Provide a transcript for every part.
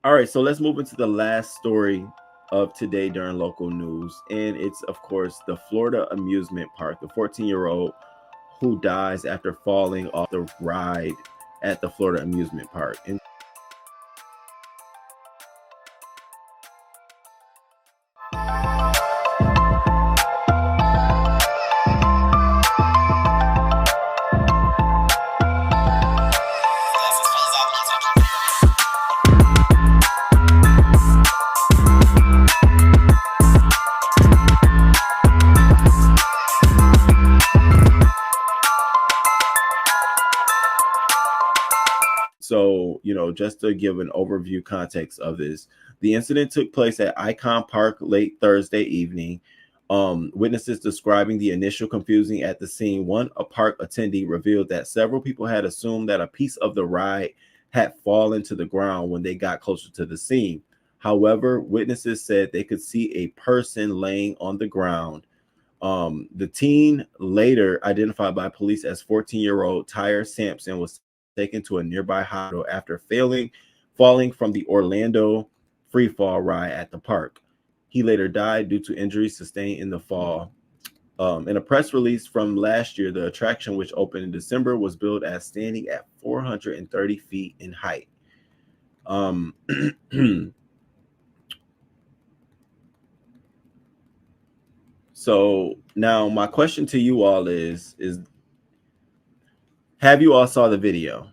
All right, so let's move into the last story of today during local news. And it's, of course, the Florida amusement park, the 14-year-old who dies after falling off the ride at the Florida amusement park. And so, just to give an overview context of this, the incident took place at Icon Park late Thursday evening. Witnesses describing the initial confusing at the scene. A park attendee revealed that several people had assumed that a piece of the ride had fallen to the ground when they got closer to the scene. However, witnesses said they could see a person laying on the ground. The teen, later identified by police as 14-year-old Tyre Sampson, was taken to a nearby hospital after falling from the Orlando FreeFall ride at the park. He later died due to injuries sustained in the fall. In a press release from last year, the attraction, which opened in December, was billed as standing at 430 feet in height. Um, so now my question to you all is have you all saw the video?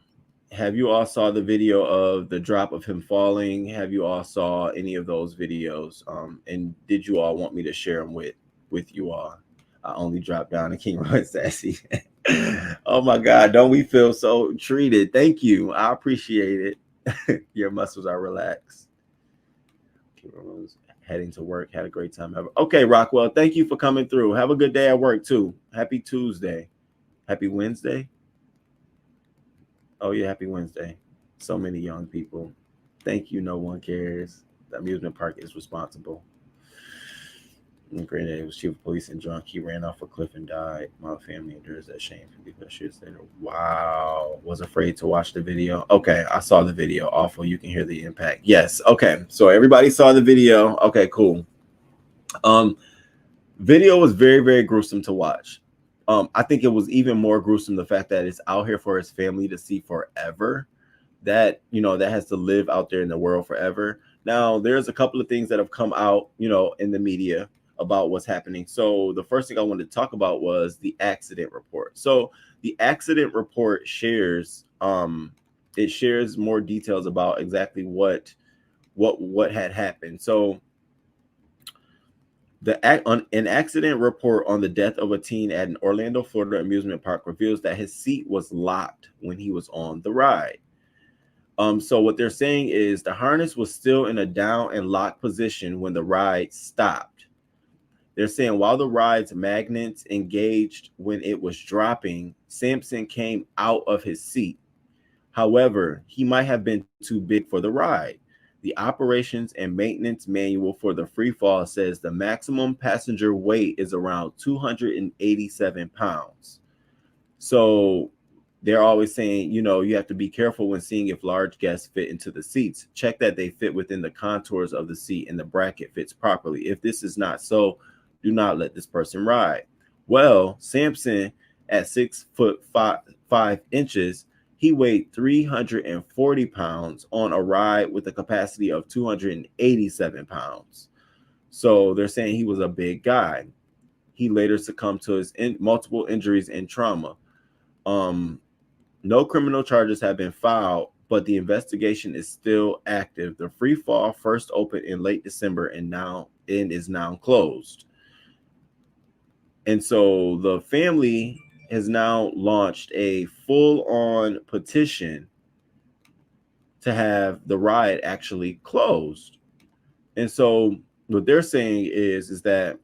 Have you all saw the video of the drop of him falling? Have you all saw any of those videos? And did you all want me to share them with you all? I only dropped down to King Rod Sassy. Oh my God, don't we feel so treated? Thank you. I appreciate it. Your muscles are relaxed. Heading to work. Had a great time ever. Okay, Rockwell, thank you for coming through. Have a good day at work too. Happy Tuesday. Happy Wednesday. Oh yeah, happy Wednesday. So many young people. Thank you. No one cares. The amusement park is responsible. And granted, it was chief of police and drunk. He ran off a cliff and died. My family endures that shame because she said, wow, was afraid to watch the video. Okay, I saw the video. Awful. You can hear the impact. Yes. Okay. So everybody saw the video. Okay, cool. Video was very, very gruesome to watch. I think it was even more gruesome the fact that it's out here for his family to see forever. That that has to live out there in the world forever. Now, there's a couple of things that have come out, in the media about what's happening. So the first thing I wanted to talk about was the accident report. So the accident report shares it shares more details about exactly what had happened. So an accident report on the death of a teen at an Orlando, Florida amusement park reveals that his seat was locked when he was on the ride. So what they're saying is the harness was still in a down and locked position when the ride stopped. They're saying while the ride's magnets engaged when it was dropping, Sampson came out of his seat. However, he might have been too big for the ride. The operations and maintenance manual for the free fall says the maximum passenger weight is around 287 pounds. So they're always saying, you have to be careful when seeing if large guests fit into the seats. Check that they fit within the contours of the seat and the bracket fits properly. If this is not so, do not let this person ride. Well, Sampson, at 6'5", he weighed 340 pounds on a ride with a capacity of 287 pounds. So they're saying he was a big guy. He later succumbed to his multiple injuries and trauma. No criminal charges have been filed, but the investigation is still active. The free fall first opened in late December and is now closed. And so the family has now launched a full-on petition to have the ride actually closed. And so what they're saying is that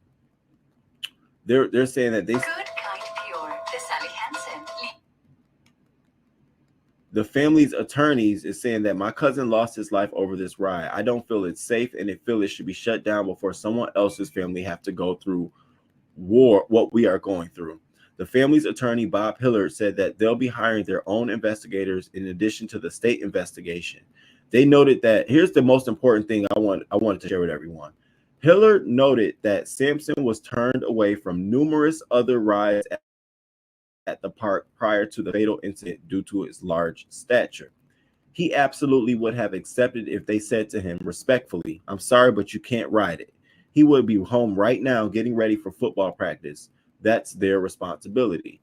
they're saying that they the family's attorneys is saying that my cousin lost his life over this ride. I don't feel it's safe and feel it should be shut down before someone else's family have to go through what we are going through. The family's attorney, Bob Hillard, said that they'll be hiring their own investigators in addition to the state investigation. They noted that here's the most important thing I wanted to share with everyone. Hiller noted that Sampson was turned away from numerous other rides at the park prior to the fatal incident due to his large stature. He absolutely would have accepted if they said to him respectfully, "I'm sorry, but you can't ride it." He would be home right now getting ready for football practice. That's their responsibility.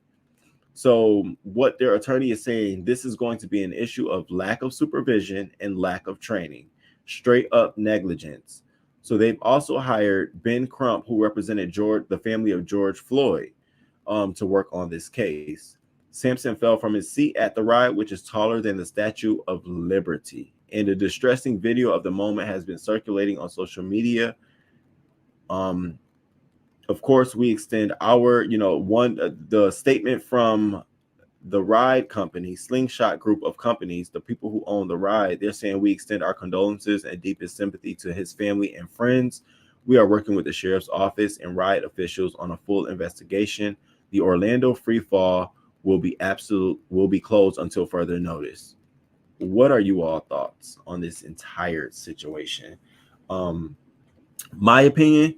So what their attorney is saying, this is going to be an issue of lack of supervision and lack of training, straight up negligence. So they've also hired Ben Crump, who represented the family of George Floyd, to work on this case. Sampson fell from his seat at the ride, which is taller than the Statue of Liberty. And a distressing video of the moment has been circulating on social media. Of course, we extend our, the statement from the ride company, Slingshot Group of companies, the people who own the ride. They're saying we extend our condolences and deepest sympathy to his family and friends. We are working with the sheriff's office and ride officials on a full investigation. The Orlando FreeFall will be closed until further notice. What are you all thoughts on this entire situation? My opinion,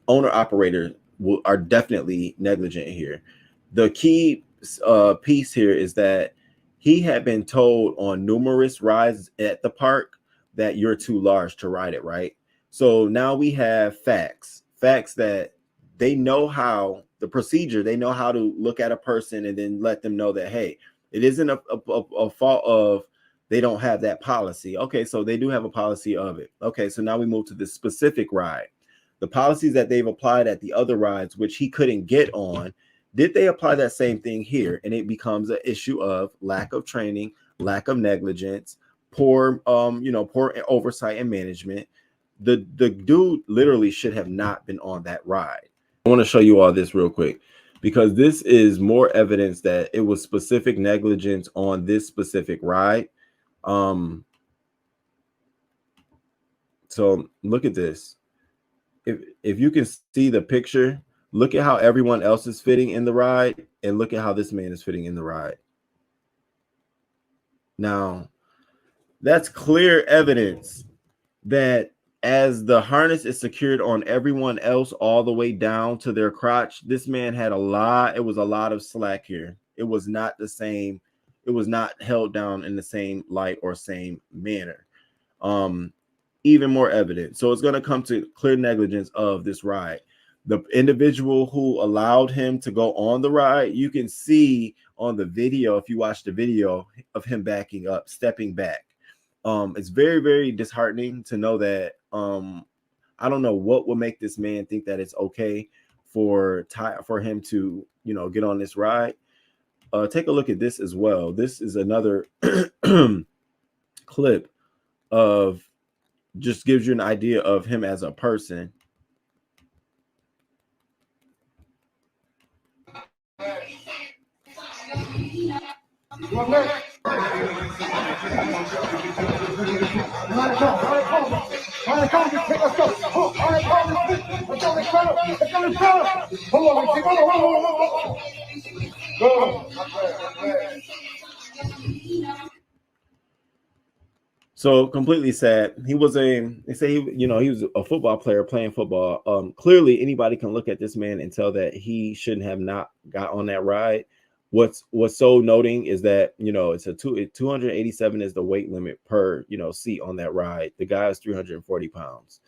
owner operator are definitely negligent here. The key piece here is that he had been told on numerous rides at the park that you're too large to ride it, right? So now we have facts that they know how the procedure, they know how to look at a person and then let them know that, hey, it isn't a fault of they don't have that policy. Okay, so they do have a policy of it. Okay, so now we move to this specific ride. The policies that they've applied at the other rides, which he couldn't get on, did they apply that same thing here? And it becomes an issue of lack of training, lack of negligence, poor oversight and management. The dude literally should have not been on that ride. I want to show you all this real quick because this is more evidence that it was specific negligence on this specific ride. So look at this. If you can see the picture, look at how everyone else is fitting in the ride and look at how this man is fitting in the ride. Now, that's clear evidence that as the harness is secured on everyone else all the way down to their crotch, this man had it was a lot of slack here. It was not the same. It was not held down in the same light or same manner. Even more evidence. So it's going to come to clear negligence of this ride. The individual who allowed him to go on the ride, you can see on the video, if you watch the video, of him backing up, stepping back. It's very, very disheartening to know that. I don't know what will make this man think that it's okay for him to, get on this ride. Take a look at this as well. This is another clip of, just gives you an idea of him as a person. So completely sad. They say he was a football player playing football. Clearly anybody can look at this man and tell that he shouldn't have not got on that ride. What's so noting is that, it's 287 is the weight limit per, seat on that ride. The guy is 340 pounds.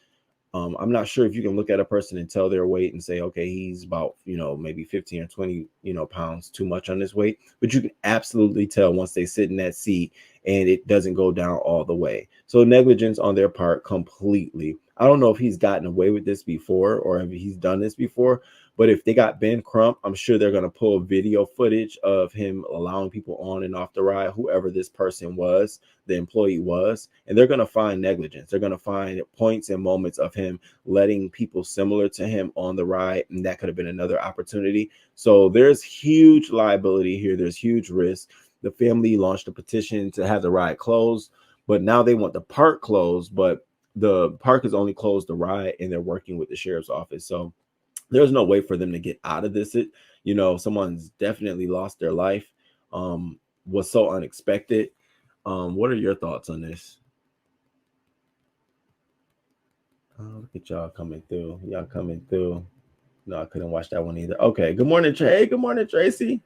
I'm not sure if you can look at a person and tell their weight and say, okay, he's about, maybe 15 or 20, pounds too much on this weight, but you can absolutely tell once they sit in that seat and it doesn't go down all the way. So negligence on their part completely. I don't know if he's gotten away with this before or if he's done this before, but if they got Ben Crump, I'm sure they're going to pull video footage of him allowing people on and off the ride, whoever this person was, the employee was, and they're going to find negligence. They're going to find points and moments of him letting people similar to him on the ride, and that could have been another opportunity. So there's huge liability here. There's huge risk. The family launched a petition to have the ride closed, but now they want the park closed, but the park has only closed the ride, and they're working with the sheriff's office. So there's no way for them to get out of this. Someone's definitely lost their life. Was so unexpected. What are your thoughts on this? Look at y'all coming through. Y'all coming through. No, I couldn't watch that one either. Okay. Good morning, Trey. Hey, good morning, Tracy.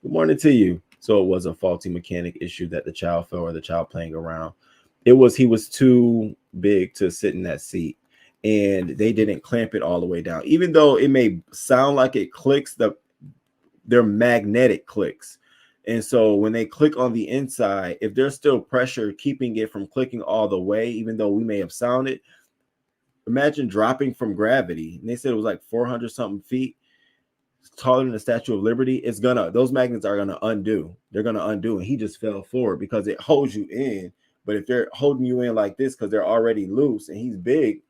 Good morning to you. So it was a faulty mechanic issue that the child fell or the child playing around. He was too big to sit in that seat, and they didn't clamp it all the way down. Even though it may sound like it clicks, they're magnetic clicks. And so when they click on the inside, if there's still pressure keeping it from clicking all the way, even though we may have sounded, imagine dropping from gravity. And they said it was like 400 something feet, taller than the Statue of Liberty. Those magnets are gonna undo. They're gonna undo, and he just fell forward because it holds you in. But if they're holding you in like this because they're already loose and he's big,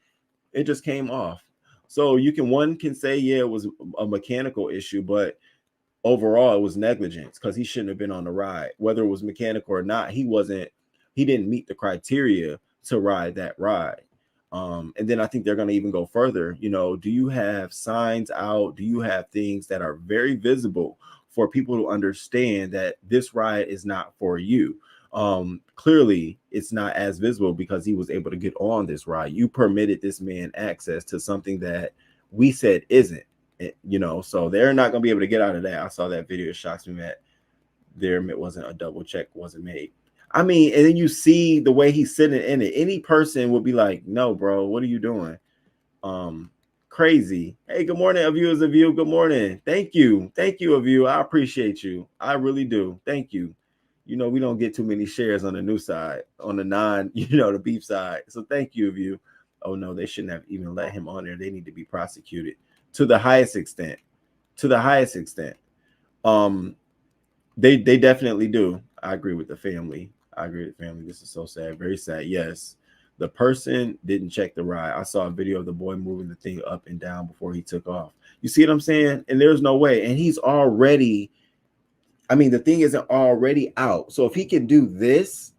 it just came off. So one can say, yeah, it was a mechanical issue, but overall it was negligence because he shouldn't have been on the ride. Whether it was mechanical or not, he didn't meet the criteria to ride that ride. And then I think they're going to even go further. Do you have signs out? Do you have things that are very visible for people to understand that this ride is not for you? Clearly it's not as visible because he was able to get on this ride. You permitted this man access to something that we said isn't, so they're not going to be able to get out of that. I saw that video. It shocks me that it wasn't a double check wasn't made. I mean, and then you see the way he's sitting in it. Any person would be like, no, bro, what are you doing? Crazy. Hey, good morning, A View is a View. Good morning. Thank you. Thank you, A View. I appreciate you. I really do. Thank you. We don't get too many shares on the new side, on the the beef side. So thank you, A View. Oh, no, they shouldn't have even let him on there. They need to be prosecuted to the highest extent. To the highest extent. They definitely do. I agree with the family. This is so sad. Very sad. Yes. The person didn't check the ride. I saw a video of the boy moving the thing up and down before he took off. You see what I'm saying? And there's no way. And he's already, the thing isn't already out. So if he can do this,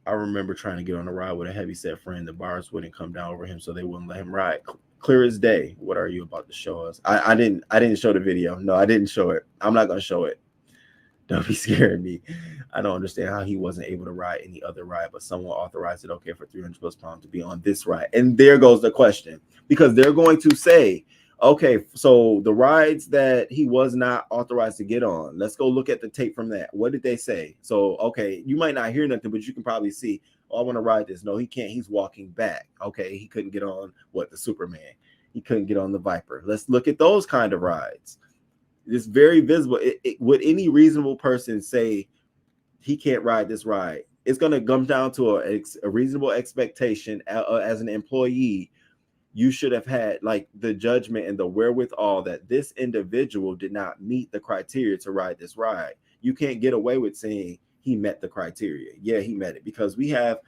I remember trying to get on a ride with a heavyset friend. The bars wouldn't come down over him, so they wouldn't let him ride. Clear as day. What are you about to show us? I didn't show the video. No, I didn't show it. I'm not going to show it. Don't be scaring me. I don't understand how he wasn't able to ride any other ride, but someone authorized it, okay, for 300 plus pounds to be on this ride. And there goes the question, because they're going to say, okay, so the rides that he was not authorized to get on, let's go look at the tape from that. What did they say? So, okay, you might not hear nothing, but you can probably see, oh, I want to ride this. No, he can't. He's walking back. Okay, he couldn't get on the Superman. He couldn't get on the Viper. Let's look at those kind of rides. It's very visible. Would any reasonable person say he can't ride this ride? It's going to come down to a reasonable expectation. As an employee, you should have had like the judgment and the wherewithal that this individual did not meet the criteria to ride this ride. You can't get away with saying he met the criteria. Yeah, he met it, because we have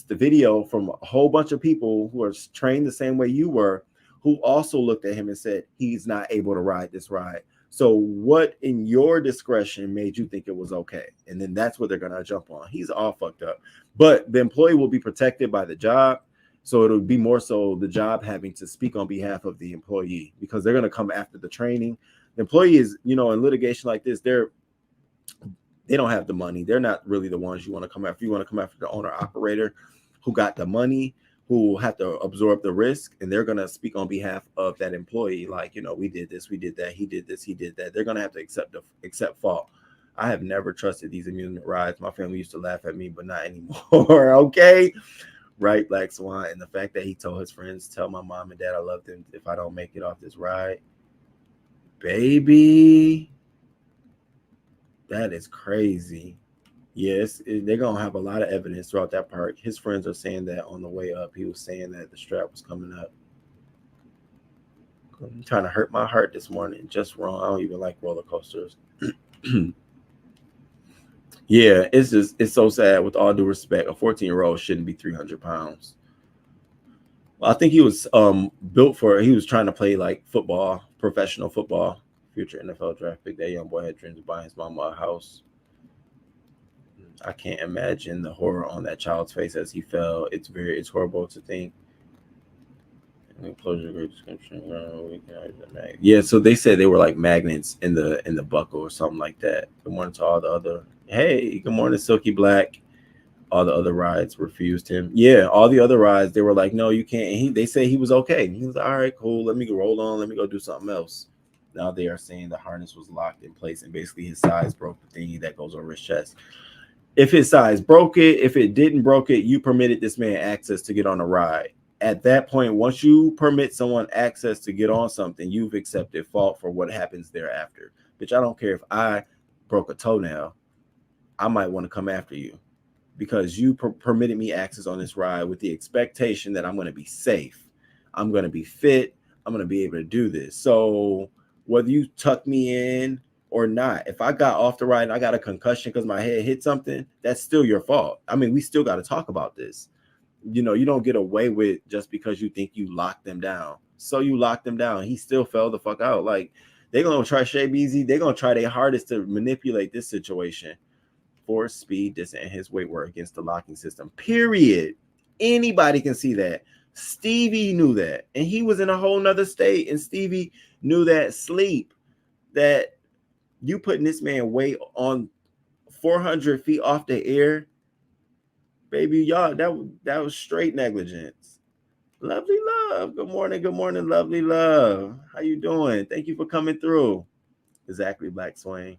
the video from a whole bunch of people who are trained the same way you were, who also looked at him and said he's not able to ride this ride. So what in your discretion made you think it was okay? And then that's what they're going to jump on. He's all fucked up. But the employee will be protected by the job. So it'll be more so the job having to speak on behalf of the employee, because they're going to come after the training. The employee is, in litigation like this, they don't have the money. They're not really the ones you want to come after. You want to come after the owner operator who got the money, who have to absorb the risk, and they're going to speak on behalf of that employee. Like, we did this, we did that, he did this, he did that. They're going to have to accept fault. I have never trusted these amusement rides. My family used to laugh at me, but not anymore. Okay. Right, Black Swan. And the fact that he told his friends, tell my mom and dad I love them if I don't make it off this ride. Baby, that is crazy. Yes, they're going to have a lot of evidence throughout that park. His friends are saying that on the way up. He was saying that the strap was coming up. I'm trying to hurt my heart this morning. Just wrong. I don't even like roller coasters. Yeah, it's so sad. With all due respect, a 14-year-old shouldn't be 300 pounds. Well, I think he was he was trying to play like football, professional football, future NFL draft pick. That young boy had dreams of buying his mama a house. I can't imagine the horror on that child's face as he fell. It's horrible to think. Yeah, so they said they were like magnets in the buckle or something like that. Good morning to all the other. Hey, good morning, Silky Black. All the other rides refused him. Yeah, all the other rides, they were like, no, you can't. And they said he was okay. He was like, all right, cool. Let me go roll on. Let me go do something else. Now they are saying the harness was locked in place and basically his size broke the thingy that goes over his chest. If his size broke it, if it didn't broke it, you permitted this man access to get on a ride. At that point, once you permit someone access to get on something, you've accepted fault for what happens thereafter. Bitch, I don't care if I broke a toenail. I might want to come after you because you permitted me access on this ride with the expectation that I'm going to be safe. I'm going to be fit. I'm going to be able to do this. So whether you tuck me in or not, if I got off the ride and I got a concussion because my head hit something, that's still your fault. I mean, we still got to talk about this. You know, you don't get away with just because you think you locked them down. So you locked them down. He still fell the fuck out. Like, they're going to try Shay Beezy. They're going to try their hardest to manipulate this situation. Force, speed, distance, and his weight were against the locking system. Period. Anybody can see that. Stevie knew that. And he was in a whole nother state. And Stevie knew that sleep, that you putting this man weight on 400 feet off the air, baby, y'all, that was straight negligence. Lovely love. Good morning, lovely love. How you doing? Thank you for coming through. Exactly, Black Swain.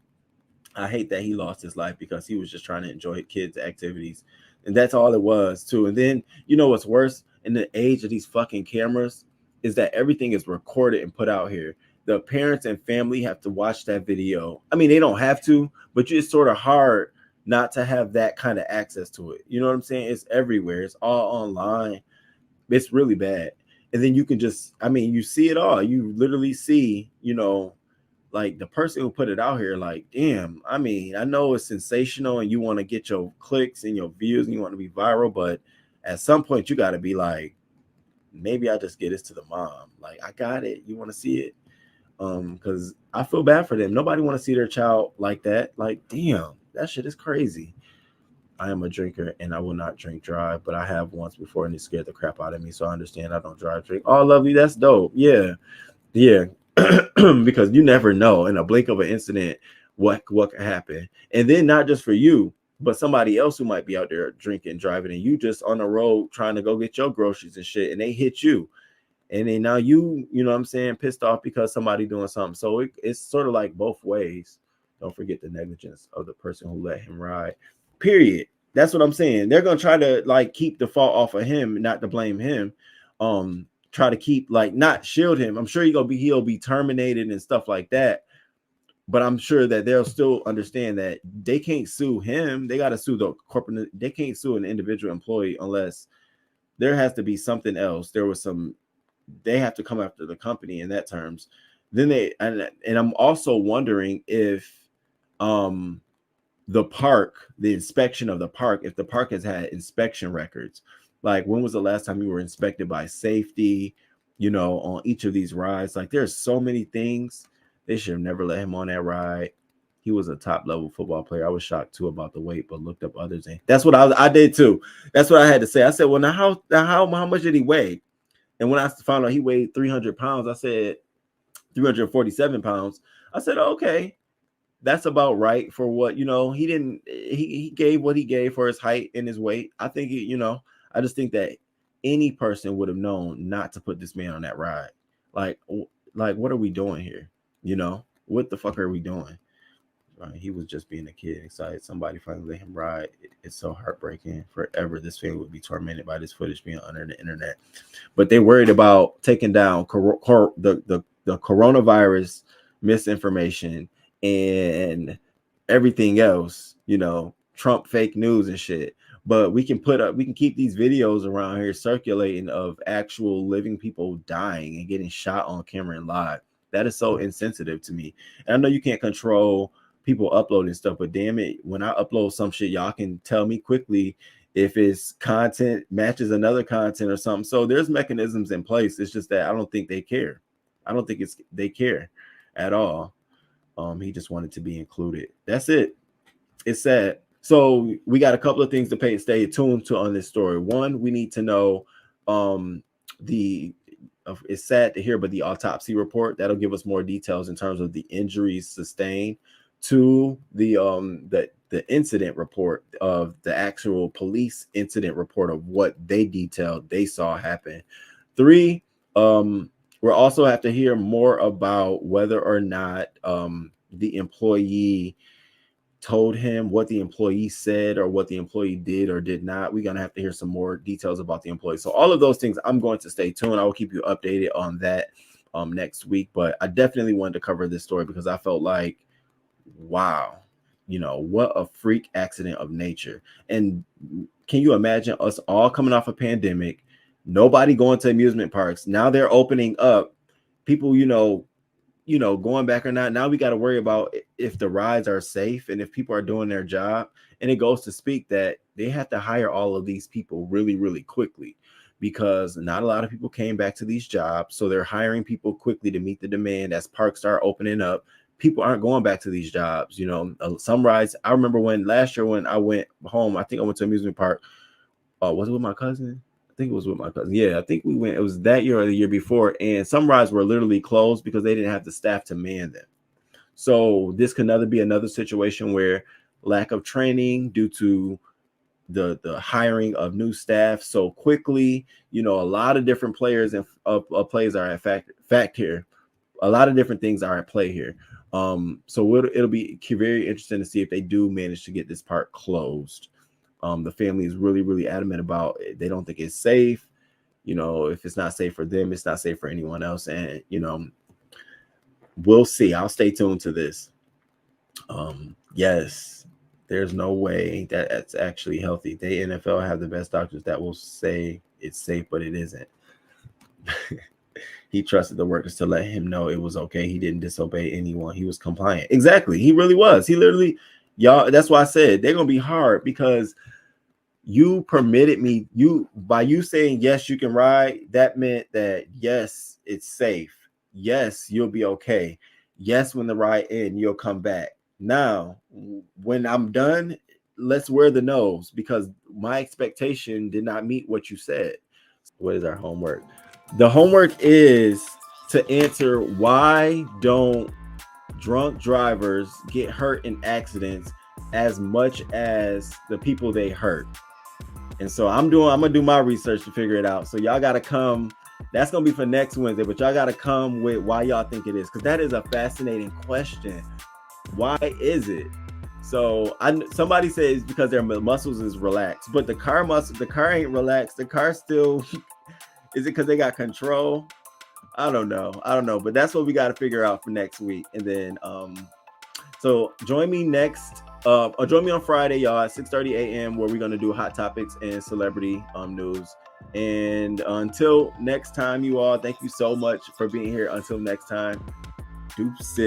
I hate that he lost his life because he was just trying to enjoy kids' activities. And that's all it was, too. And then, you know what's worse? In the age of these fucking cameras is that everything is recorded and put out here. The parents and family have to watch that video. I mean, they don't have to, but it's sort of hard not to have that kind of access to it. You know what I'm saying? It's everywhere. It's all online. It's really bad. And then you can just, I mean, you see it all. You literally see, you know, like the person who put it out here, like, damn, I mean, I know it's sensational and you want to get your clicks and your views and you want to be viral, but at some point you got to be like, maybe I'll just get this to the mom. Like, I got it. You want to see it? Because I feel bad for them. Nobody want to see their child like that. Like, damn, that shit is crazy. I am a drinker and I will not drink drive, but I have once before and it scared the crap out of me. So I understand I don't drive drink. Oh, lovely. That's dope. Yeah. Yeah. Because you never know in a blink of an incident what could happen. And then not just for you, but somebody else who might be out there drinking, driving, and you just on the road trying to go get your groceries and shit, and they hit you. And then now you know what I'm saying, pissed off because somebody doing something. So it's sort of like both ways. Don't forget the negligence of the person who let him ride. Period. That's what I'm saying. They're gonna try to like keep the fault off of him, not to blame him. Try to keep like not shield him. I'm sure he'll be terminated and stuff like that. But I'm sure that they'll still understand that they can't sue him. They got to sue the corporate. They can't sue an individual employee unless there has to be something else. There was some. They have to come after the company in that terms. Then they and I'm also wondering if the park, the inspection of the park, if the park has had inspection records. Like, when was the last time you were inspected by safety, you know, on each of these rides? Like, there's so many things. They should have never let him on that ride. He was a top level football player. I was shocked too about the weight, but looked up others. And that's what I did too. That's what I had to say. I said, well, now how much did he weigh? And when I found out he weighed 300 pounds, I said 347 pounds. I said, okay, that's about right for what, you know, he gave what he gave for his height and his weight. I think, you know, I just think that any person would have known not to put this man on that ride. Like, what are we doing here? You know, what the fuck are we doing? He was just being a kid, excited. Somebody finally let him ride. It's so heartbreaking. Forever, this family would be tormented by this footage being under the internet. But they worried about taking down the coronavirus misinformation and everything else, you know, Trump fake news and shit. But we can keep these videos around here circulating of actual living people dying and getting shot on camera and live. That is so insensitive to me. And I know you can't control people uploading stuff, but damn it, when I upload some shit, y'all can tell me quickly if it's content matches another content or something. So there's mechanisms in place. It's just that I don't think they care. I don't think they care at all. He just wanted to be included. That's it. It's sad. So we got a couple of things to stay tuned to on this story. One, we need to know it's sad to hear, but the autopsy report that'll give us more details in terms of the injuries sustained. Two, the the incident report of the actual police incident report of what they detailed they saw happen. 3, we'll also have to hear more about whether or not the employee told him, what the employee said, or what the employee did or did not. We're going to have to hear some more details about the employee. So all of those things, I'm going to stay tuned. I will keep you updated on that next week. But I definitely wanted to cover this story because I felt like, wow, what a freak accident of nature. And can you imagine us all coming off a pandemic, nobody going to amusement parks? Now they're opening up, people, going back or not. Now we got to worry about if the rides are safe and if people are doing their job. And it goes to speak that they have to hire all of these people really, really quickly, because not a lot of people came back to these jobs. So they're hiring people quickly to meet the demand. As parks start opening up, people aren't going back to these jobs. Some rides, I remember last year when I went home, I think I went to an amusement park. Was it with my cousin? I think it was with my cousin. Yeah, I think we went. It was that year or the year before, and some rides were literally closed because they didn't have the staff to man them. So this could be another situation where lack of training due to the hiring of new staff so quickly. A lot of different players and plays are at fact here. A lot of different things are at play here. So it'll be very interesting to see if they do manage to get this park closed. The family is really, really adamant about it. They don't think it's safe. If it's not safe for them, it's not safe for anyone else. And, we'll see. I'll stay tuned to this. Yes, there's no way that it's actually healthy. The NFL have the best doctors that will say it's safe, but it isn't. He trusted the workers to let him know it was okay. He didn't disobey anyone. He was compliant. Exactly. He really was. He literally, y'all, that's why I said they're going to be hard, because you permitted me, by you saying, yes, you can ride, that meant that, yes, it's safe. Yes, you'll be okay. Yes, when the ride ends, you'll come back. Now, when I'm done, let's wear the nose, because my expectation did not meet what you said. What is our homework? The homework is to answer, why don't drunk drivers get hurt in accidents as much as the people they hurt? And so I'm gonna do my research to figure it out. So y'all gotta come. That's gonna be for next Wednesday, but y'all gotta come with why y'all think it is, because that is a fascinating question. Why is it? So somebody says because their muscles is relaxed, but the car ain't relaxed. The car still is it because they got control? I don't know, but that's what we got to figure out for next week. And then so join me on Friday, y'all, at 6:30 a.m. where we're going to do hot topics and celebrity news. And until next time, you all, thank you so much for being here. Until next time, deuces.